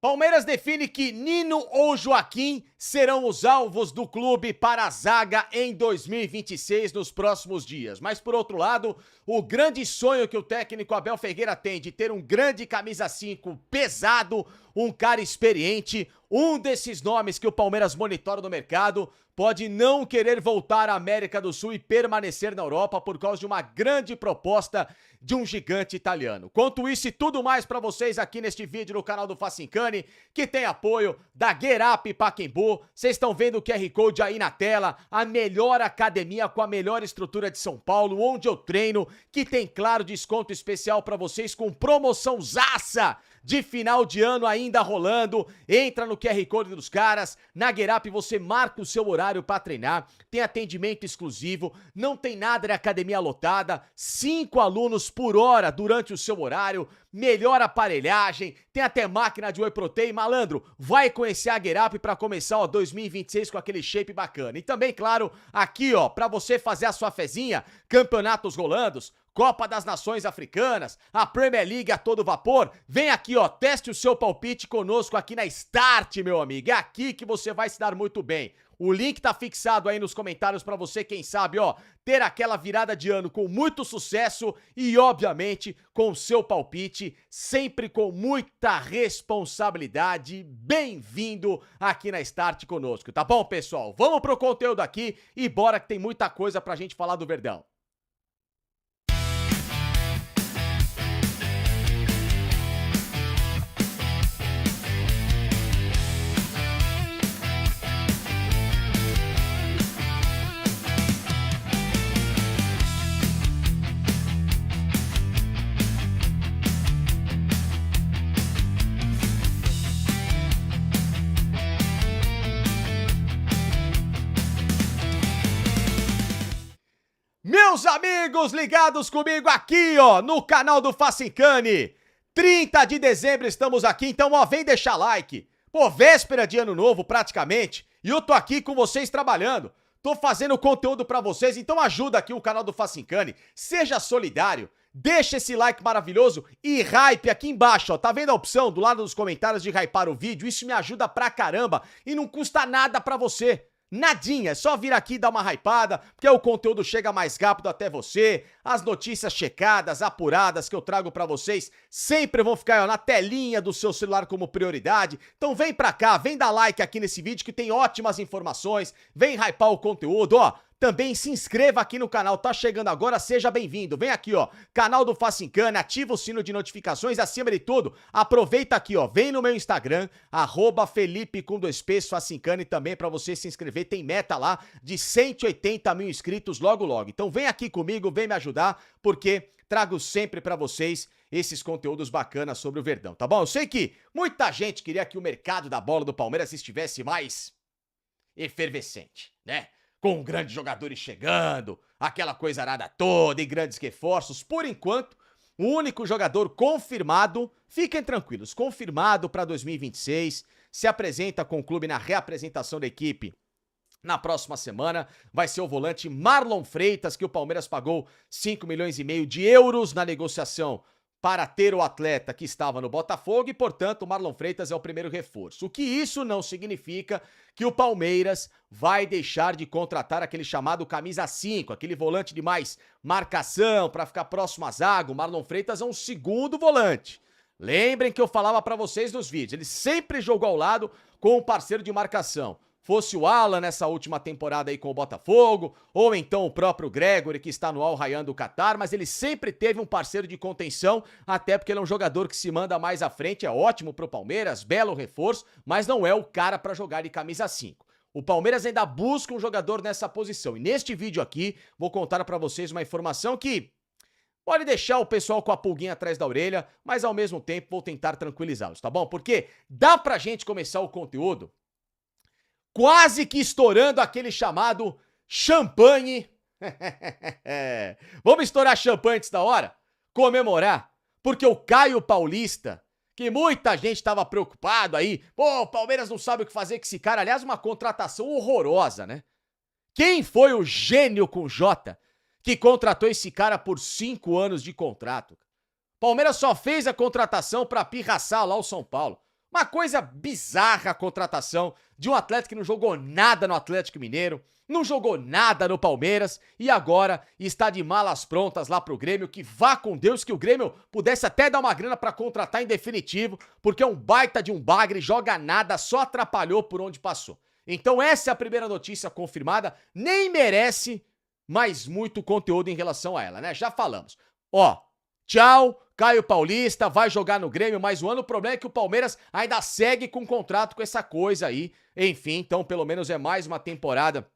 Palmeiras define que Nino ou Joaquim serão os alvos do clube para a zaga em 2026 nos próximos dias. Mas, por outro lado, o grande sonho que o técnico Abel Ferreira tem de ter um grande camisa 5 pesado, um cara experiente, um desses nomes que o Palmeiras monitora no mercado, pode não querer voltar à América do Sul e permanecer na Europa por causa de uma grande proposta de um gigante italiano. Conto isso e tudo mais pra vocês aqui neste vídeo no canal do Facincani, que tem apoio da Get Up Pacaembu. Vocês estão vendo o QR Code aí na tela, a melhor academia com a melhor estrutura de São Paulo, onde eu treino, que tem, claro, desconto especial pra vocês com promoção zaça de final de ano ainda rolando. Entra no QR Code dos caras, na Get Up você marca o seu horário pra treinar, tem atendimento exclusivo, não tem nada de academia lotada, 5 alunos por hora durante o seu horário, melhor aparelhagem, tem até máquina de whey protein. Malandro, vai conhecer a Get Up pra começar, ó, 2026 com aquele shape bacana. E também, claro, aqui, ó, pra você fazer a sua fezinha, campeonatos rolando, Copa das Nações Africanas, a Premier League a todo vapor. Vem aqui, ó, teste o seu palpite conosco aqui na Start, meu amigo. É aqui que você vai se dar muito bem. O link tá fixado aí nos comentários pra você, quem sabe, ó, ter aquela virada de ano com muito sucesso e, obviamente, com o seu palpite, sempre com muita responsabilidade. Bem-vindo aqui na Start conosco, tá bom, pessoal? Vamos pro conteúdo aqui e bora que tem muita coisa pra gente falar do Verdão. Meus amigos ligados comigo aqui, ó, no canal do Facincani, 30 de dezembro estamos aqui, então, ó, vem deixar like. Pô, véspera de ano novo praticamente, e eu tô aqui com vocês trabalhando, tô fazendo conteúdo pra vocês, então ajuda aqui o canal do Facincani, seja solidário, deixa esse like maravilhoso e hype aqui embaixo, ó, tá vendo a opção do lado dos comentários de hypar o vídeo? Isso me ajuda pra caramba e não custa nada pra você. Nadinha, é só vir aqui e dar uma hypada, porque o conteúdo chega mais rápido até você, as notícias checadas, apuradas que eu trago pra vocês sempre vão ficar, ó, na telinha do seu celular como prioridade. Então vem pra cá, vem dar like aqui nesse vídeo que tem ótimas informações, vem hypar o conteúdo, ó. Também se inscreva aqui no canal, tá chegando agora, seja bem-vindo. Vem aqui, ó, canal do Facincani, ativa o sino de notificações, acima de tudo, aproveita aqui, ó, vem no meu Instagram, @Felipe_Facincani também pra você se inscrever, tem meta lá de 180 mil inscritos logo logo. Então vem aqui comigo, vem me ajudar, porque trago sempre pra vocês esses conteúdos bacanas sobre o Verdão, tá bom? Eu sei que muita gente queria que o mercado da bola do Palmeiras estivesse mais efervescente, né? Com grandes jogadores chegando, aquela coisa arada toda e grandes reforços. Por enquanto, o único jogador confirmado, fiquem tranquilos, confirmado para 2026, se apresenta com o clube na reapresentação da equipe na próxima semana, vai ser o volante Marlon Freitas, que o Palmeiras pagou 5,5 milhões de euros na negociação para ter o atleta que estava no Botafogo e, portanto, o Marlon Freitas é o primeiro reforço. O que isso não significa que o Palmeiras vai deixar de contratar aquele chamado camisa 5, aquele volante de mais marcação para ficar próximo à zaga. O Marlon Freitas é um segundo volante. Lembrem que eu falava para vocês nos vídeos, ele sempre jogou ao lado com um parceiro de marcação. Fosse o Alan nessa última temporada aí com o Botafogo, ou então o próprio Gregory que está no Al Rayyan do Catar, mas ele sempre teve um parceiro de contenção, até porque ele é um jogador que se manda mais à frente, é ótimo pro Palmeiras, belo reforço, mas não é o cara para jogar de camisa 5. O Palmeiras ainda busca um jogador nessa posição, e neste vídeo aqui vou contar para vocês uma informação que pode deixar o pessoal com a pulguinha atrás da orelha, mas ao mesmo tempo vou tentar tranquilizá-los, tá bom? Porque dá pra gente começar o conteúdo quase que estourando aquele chamado champanhe. Vamos estourar champanhe antes da hora? Comemorar. Porque o Caio Paulista, que muita gente estava preocupado aí, pô, o Palmeiras não sabe o que fazer com esse cara. Aliás, uma contratação horrorosa, né? Quem foi o gênio com J que contratou esse cara por 5 anos de contrato? Palmeiras só fez a contratação pra pirraçar lá o São Paulo. Uma coisa bizarra a contratação de um atleta que não jogou nada no Atlético Mineiro, não jogou nada no Palmeiras e agora está de malas prontas lá pro Grêmio, que vá com Deus que o Grêmio pudesse até dar uma grana pra contratar em definitivo, porque é um baita de um bagre, joga nada, só atrapalhou por onde passou. Então essa é a primeira notícia confirmada, nem merece mais muito conteúdo em relação a ela, né? Já falamos. Ó, tchau, Caio Paulista, vai jogar no Grêmio mais um ano. O problema é que o Palmeiras ainda segue com contrato com essa coisa aí. Enfim, então pelo menos é mais uma temporada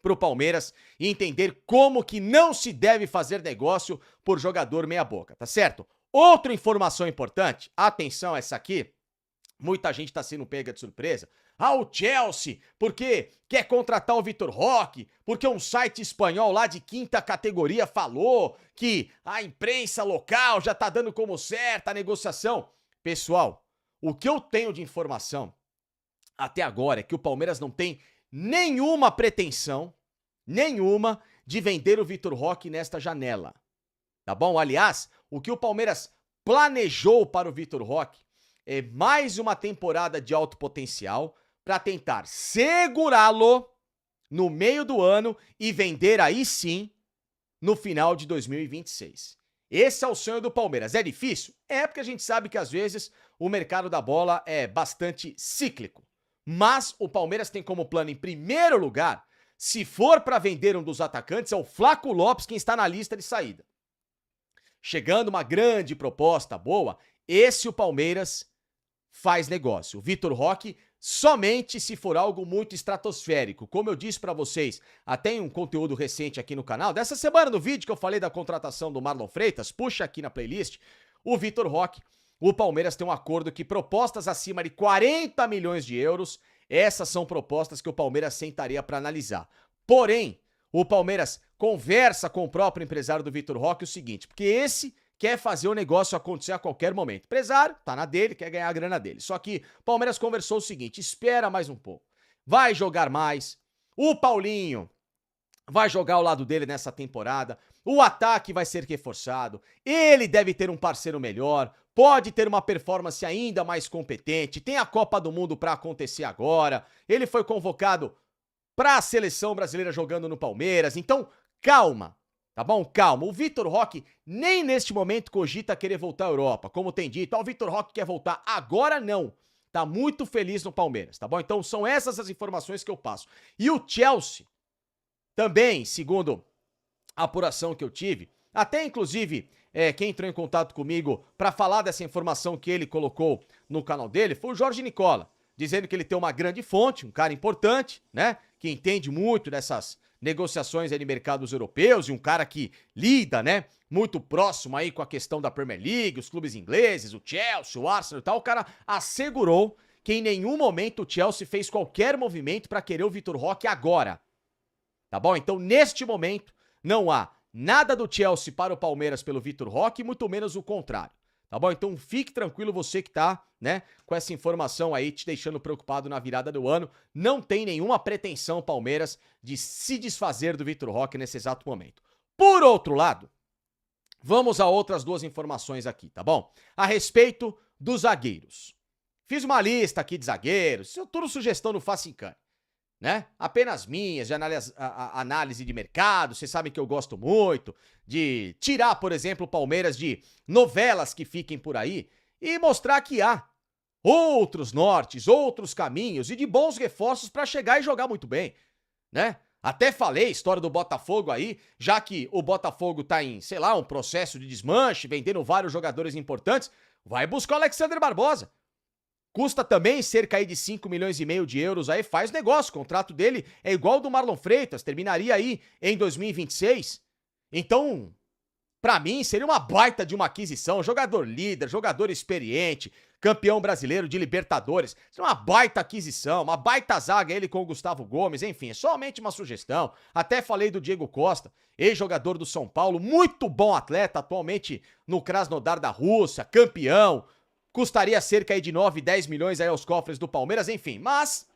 pro Palmeiras entender como que não se deve fazer negócio por jogador meia boca, tá certo? Outra informação importante, atenção essa aqui, muita gente tá sendo pega de surpresa. Ah, o Chelsea, porque quer contratar o Vitor Roque, porque um site espanhol lá de quinta categoria falou que a imprensa local já tá dando como certa a negociação. Pessoal, o que eu tenho de informação até agora é que o Palmeiras não tem nenhuma pretensão, nenhuma, de vender o Vitor Roque nesta janela. Tá bom? Aliás, o que o Palmeiras planejou para o Vitor Roque é mais uma temporada de alto potencial para tentar segurá-lo no meio do ano e vender aí sim no final de 2026. Esse é o sonho do Palmeiras. É difícil? É, porque a gente sabe que às vezes o mercado da bola é bastante cíclico. Mas o Palmeiras tem como plano, em primeiro lugar, se for para vender um dos atacantes, é o Flaco Lopes quem está na lista de saída. Chegando uma grande proposta boa, esse o Palmeiras faz negócio. O Vitor Roque somente se for algo muito estratosférico. Como eu disse pra vocês, até em um conteúdo recente aqui no canal, dessa semana no vídeo que eu falei da contratação do Marlon Freitas, puxa aqui na playlist, o Vitor Roque, o Palmeiras tem um acordo que propostas acima de 40 milhões de euros, essas são propostas que o Palmeiras sentaria pra analisar. Porém, o Palmeiras conversa com o próprio empresário do Vitor Roque o seguinte, porque esse quer fazer o negócio acontecer a qualquer momento. O empresário tá na dele, quer ganhar a grana dele. Só que o Palmeiras conversou o seguinte, espera mais um pouco. Vai jogar mais. O Paulinho vai jogar ao lado dele nessa temporada. O ataque vai ser reforçado. Ele deve ter um parceiro melhor. Pode ter uma performance ainda mais competente. Tem a Copa do Mundo pra acontecer agora. Ele foi convocado pra seleção brasileira jogando no Palmeiras. Então, calma. Tá bom? Calma. O Vitor Roque nem neste momento cogita querer voltar à Europa. Como tem dito, o Vitor Roque quer voltar agora não. Tá muito feliz no Palmeiras, tá bom? Então são essas as informações que eu passo. E o Chelsea também, segundo a apuração que eu tive, até inclusive quem entrou em contato comigo pra falar dessa informação que ele colocou no canal dele foi o Jorge Nicola, dizendo que ele tem uma grande fonte, um cara importante, né? Que entende muito dessas negociações aí de mercados europeus e um cara que lida, né, muito próximo aí com a questão da Premier League, os clubes ingleses, o Chelsea, o Arsenal e tal, o cara assegurou que em nenhum momento o Chelsea fez qualquer movimento pra querer o Vitor Roque agora, tá bom? Então, neste momento, não há nada do Chelsea para o Palmeiras pelo Vitor Roque, muito menos o contrário. Tá bom? Então fique tranquilo você que tá, né, com essa informação aí te deixando preocupado na virada do ano. Não tem nenhuma pretensão Palmeiras de se desfazer do Vitor Roque nesse exato momento. Por outro lado, vamos a outras duas informações aqui, tá bom? A respeito dos zagueiros. Fiz uma lista aqui de zagueiros, tudo sugestão no Facincani, né? Apenas minhas, de análise de mercado, vocês sabem que eu gosto muito de tirar, por exemplo, o Palmeiras de novelas que fiquem por aí e mostrar que há outros nortes, outros caminhos e de bons reforços pra chegar e jogar muito bem, né? Até falei a história do Botafogo aí, já que o Botafogo tá em, sei lá, um processo de desmanche, vendendo vários jogadores importantes, vai buscar o Alexander Barbosa. Custa também cerca aí de 5 milhões e meio de euros aí, faz negócio, o contrato dele é igual ao do Marlon Freitas, terminaria aí em 2026. Então, pra mim, seria uma baita de uma aquisição, jogador líder, jogador experiente, campeão brasileiro de Libertadores, seria uma baita aquisição, uma baita zaga ele com o Gustavo Gomes, enfim, é somente uma sugestão. Até falei do Diego Costa, ex-jogador do São Paulo, muito bom atleta, atualmente no Krasnodar da Rússia, campeão, custaria cerca aí de 9, 10 milhões aí aos cofres do Palmeiras, enfim. Mas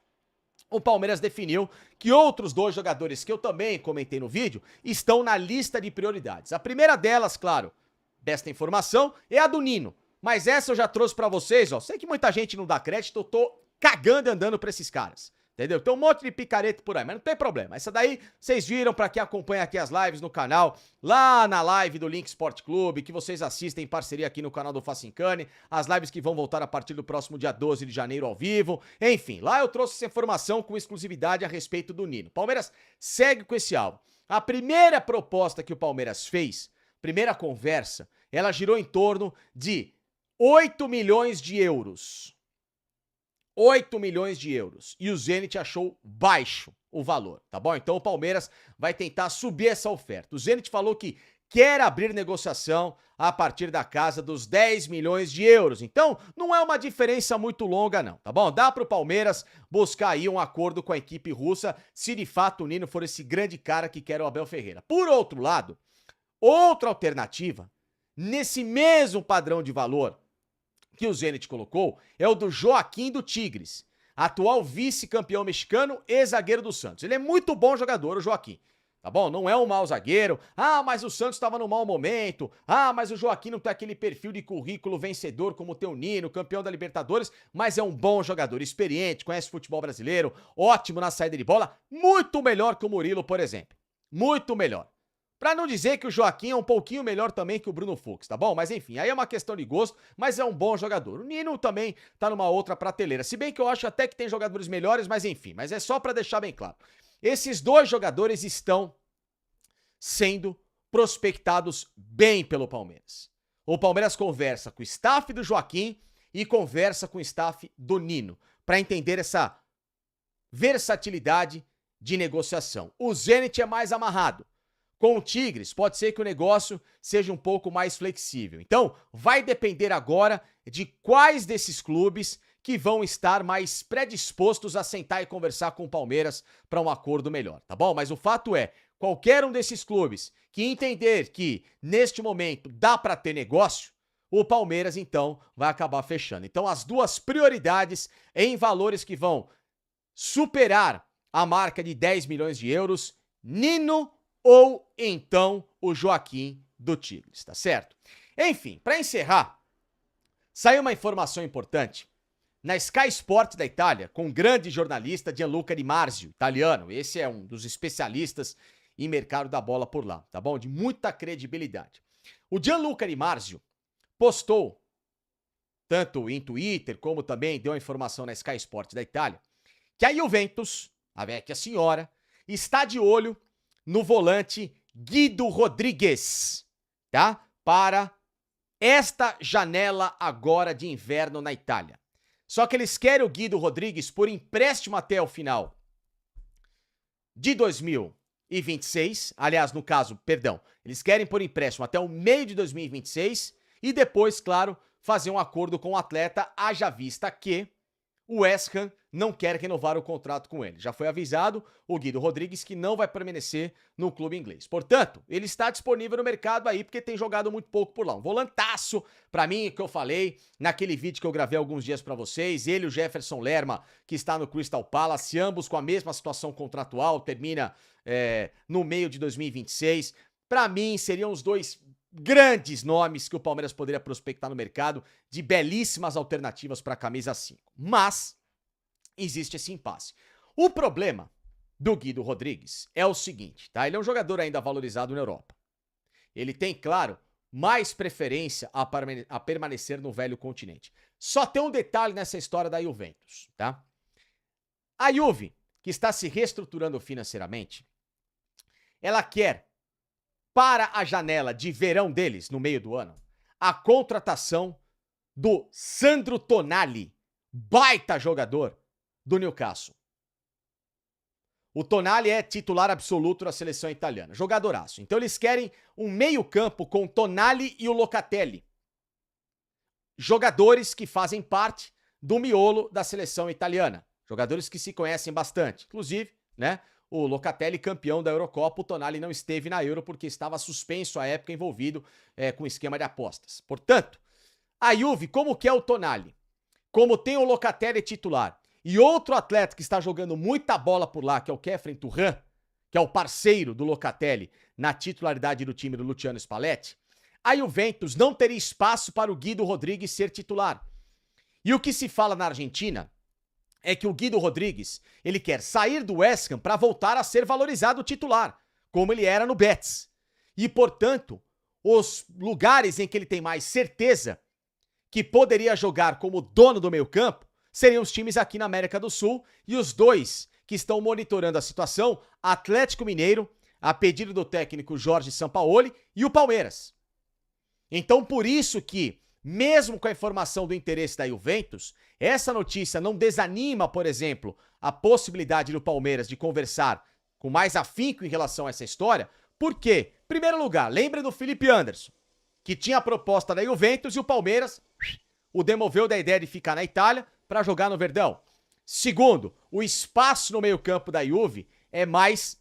o Palmeiras definiu que outros dois jogadores que eu também comentei no vídeo estão na lista de prioridades. A primeira delas, claro, desta informação, é a do Nino. Mas essa eu já trouxe pra vocês, ó. Sei que muita gente não dá crédito, eu tô cagando e andando pra esses caras. Entendeu? Tem um monte de picareta por aí, mas não tem problema. Essa daí, vocês viram pra quem acompanha aqui as lives no canal, lá na live do Link Sport Clube, que vocês assistem em parceria aqui no canal do Facincani, as lives que vão voltar a partir do próximo dia 12 de janeiro ao vivo. Enfim, lá eu trouxe essa informação com exclusividade a respeito do Nino. Palmeiras segue com esse alvo. A primeira proposta que o Palmeiras fez, primeira conversa, ela girou em torno de 8 milhões de euros. 8 milhões de euros. E o Zenit achou baixo o valor, tá bom? Então o Palmeiras vai tentar subir essa oferta. O Zenit falou que quer abrir negociação a partir da casa dos 10 milhões de euros. Então não é uma diferença muito longa não, tá bom? Dá pro Palmeiras buscar aí um acordo com a equipe russa, se de fato o Nino for esse grande cara que quer o Abel Ferreira. Por outro lado, outra alternativa, nesse mesmo padrão de valor que o Zenit colocou, é o do Joaquim do Tigres, atual vice-campeão mexicano e zagueiro do Santos. Ele é muito bom jogador, o Joaquim, tá bom? Não é um mau zagueiro. Ah, mas o Santos estava num mau momento. Ah, mas o Joaquim não tem aquele perfil de currículo vencedor como o teu Nino, campeão da Libertadores, mas é um bom jogador, experiente, conhece futebol brasileiro, ótimo na saída de bola, muito melhor que o Murilo, por exemplo. Muito melhor. Pra não dizer que o Joaquim é um pouquinho melhor também que o Bruno Fux, tá bom? Mas enfim, aí é uma questão de gosto, mas é um bom jogador. O Nino também tá numa outra prateleira, se bem que eu acho até que tem jogadores melhores, mas enfim, mas é só pra deixar bem claro. Esses dois jogadores estão sendo prospectados bem pelo Palmeiras. O Palmeiras conversa com o staff do Joaquim e conversa com o staff do Nino, pra entender essa versatilidade de negociação. O Zenit é mais amarrado. Com o Tigres, pode ser que o negócio seja um pouco mais flexível. Então, vai depender agora de quais desses clubes que vão estar mais predispostos a sentar e conversar com o Palmeiras para um acordo melhor, tá bom? Mas o fato é, qualquer um desses clubes que entender que, neste momento, dá para ter negócio, o Palmeiras, então, vai acabar fechando. Então, as duas prioridades em valores que vão superar a marca de 10 milhões de euros, Nino ou então o Joaquim do Tigres, tá certo? Enfim, para encerrar, saiu uma informação importante na Sky Sport da Itália, com o grande jornalista Gianluca Di Marzio, italiano. Esse é um dos especialistas em mercado da bola por lá, tá bom? De muita credibilidade. O Gianluca Di Marzio postou, tanto em Twitter como também deu a informação na Sky Sport da Itália, que a Juventus, a vecchia senhora, está de olho no volante Guido Rodrigues, tá? Para esta janela agora de inverno na Itália. Só que eles querem o Guido Rodrigues por empréstimo até o final de 2026. Aliás, no caso, perdão, eles querem por empréstimo até o meio de 2026 e depois, claro, fazer um acordo com o atleta, haja vista que o West Ham não quer renovar o contrato com ele. Já foi avisado o Guido Rodrigues que não vai permanecer no clube inglês. Portanto, ele está disponível no mercado aí porque tem jogado muito pouco por lá. Um volantaço, pra mim, que eu falei naquele vídeo que eu gravei alguns dias pra vocês. Ele e o Jefferson Lerma, que está no Crystal Palace, ambos com a mesma situação contratual, termina no meio de 2026. Pra mim, seriam os dois grandes nomes que o Palmeiras poderia prospectar no mercado, de belíssimas alternativas para a camisa 5. Mas existe esse impasse. O problema do Guido Rodrigues é o seguinte, tá? Ele é um jogador ainda valorizado na Europa. Ele tem, claro, mais preferência a permanecer no velho continente. Só tem um detalhe nessa história da Juventus, tá? A Juve, que está se reestruturando financeiramente, ela quer, para a janela de verão deles, no meio do ano, a contratação do Sandro Tonali, baita jogador do Newcastle. O Tonali é titular absoluto da seleção italiana, jogadoraço. Então eles querem um meio-campo com Tonali e o Locatelli. Jogadores que fazem parte do miolo da seleção italiana. Jogadores que se conhecem bastante. Inclusive, né, o Locatelli campeão da Eurocopa, o Tonali não esteve na Euro porque estava suspenso à época envolvido com esquema de apostas. Portanto, a Juve, como quer o Tonali, como tem o Locatelli titular, e outro atleta que está jogando muita bola por lá, que é o Khéphren Thuram, que é o parceiro do Locatelli na titularidade do time do Luciano Spalletti, a Juventus não teria espaço para o Guido Rodrigues ser titular. E o que se fala na Argentina é que o Guido Rodrigues, ele quer sair do West Ham para voltar a ser valorizado titular, como ele era no Betis. E, portanto, os lugares em que ele tem mais certeza que poderia jogar como dono do meio-campo seriam os times aqui na América do Sul, e os dois que estão monitorando a situação, Atlético Mineiro, a pedido do técnico Jorge Sampaoli, e o Palmeiras. Então, por isso que, mesmo com a informação do interesse da Juventus, essa notícia não desanima, por exemplo, a possibilidade do Palmeiras de conversar com mais afinco em relação a essa história. Por quê? Primeiro lugar, lembre do Felipe Anderson, que tinha a proposta da Juventus e o Palmeiras o demoveu da ideia de ficar na Itália para jogar no Verdão. Segundo, o espaço no meio-campo da Juve é mais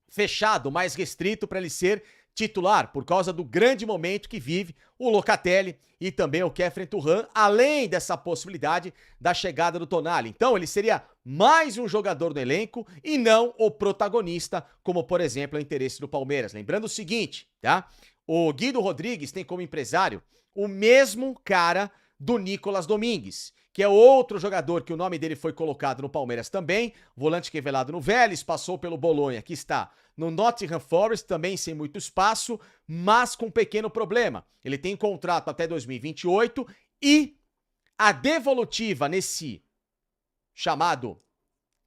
fechado, mais restrito para ele ser titular, por causa do grande momento que vive o Locatelli e também o Khéphren Thuram, além dessa possibilidade da chegada do Tonali. Então, ele seria mais um jogador do elenco e não o protagonista, como, por exemplo, o interesse do Palmeiras. Lembrando o seguinte, tá? O Guido Rodrigues tem como empresário o mesmo cara do Nicolas Domingues, que é outro jogador que o nome dele foi colocado no Palmeiras também, volante revelado no Vélez, passou pelo Bolonha, que está no Nottingham Forest, também sem muito espaço, mas com um pequeno problema. Ele tem contrato até 2028 e a devolutiva nesse chamado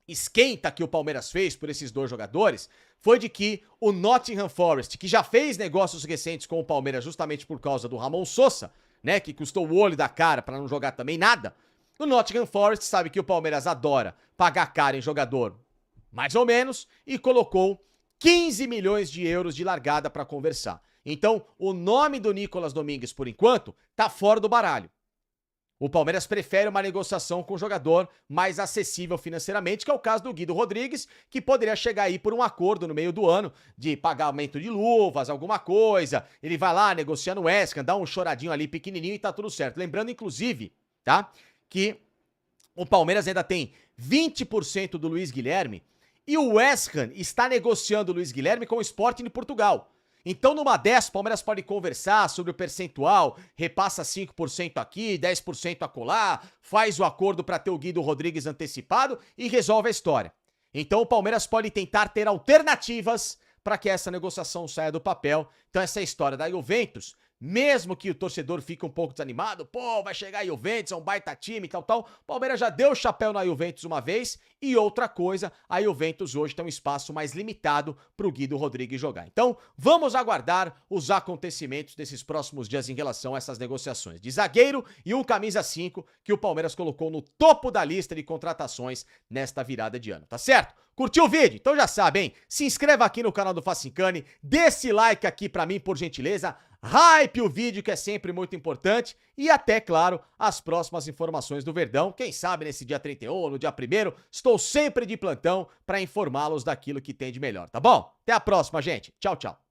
esquenta que o Palmeiras fez por esses dois jogadores foi de que o Nottingham Forest, que já fez negócios recentes com o Palmeiras justamente por causa do Ramon Sosa, né, que custou o olho da cara para não jogar também nada, o Nottingham Forest sabe que o Palmeiras adora pagar caro em jogador, mais ou menos, e colocou 15 milhões de euros de largada para conversar. Então, o nome do Nicolas Domingues, por enquanto, tá fora do baralho. O Palmeiras prefere uma negociação com um jogador mais acessível financeiramente, que é o caso do Guido Rodrigues, que poderia chegar aí por um acordo no meio do ano de pagamento de luvas, alguma coisa. Ele vai lá, negocia no West Ham, dá um choradinho ali pequenininho e tá tudo certo. Lembrando, inclusive, tá, que o Palmeiras ainda tem 20% do Luiz Guilherme e o West Ham está negociando o Luiz Guilherme com o Sporting de Portugal. Então, numa dessas, o Palmeiras pode conversar sobre o percentual, repassa 5% aqui, 10% acolá, faz o acordo para ter o Guido Rodrigues antecipado e resolve a história. Então, o Palmeiras pode tentar ter alternativas para que essa negociação saia do papel. Então, essa história da Juventus, mesmo que o torcedor fique um pouco desanimado, pô, vai chegar a Juventus, é um baita time e tal, o Palmeiras já deu o chapéu na Juventus uma vez, e outra coisa, a Juventus hoje tem um espaço mais limitado pro Guido Rodrigues jogar. Então, vamos aguardar os acontecimentos desses próximos dias em relação a essas negociações de zagueiro e um camisa 5 que o Palmeiras colocou no topo da lista de contratações nesta virada de ano, tá certo? Curtiu o vídeo? Então já sabe, hein? Se inscreva aqui no canal do Facincani, dê esse like aqui pra mim, por gentileza, hype o vídeo, que é sempre muito importante, e até, claro, as próximas informações do Verdão. Quem sabe nesse dia 31 ou no dia 1º, estou sempre de plantão para informá-los daquilo que tem de melhor, tá bom? Até a próxima, gente. Tchau, tchau.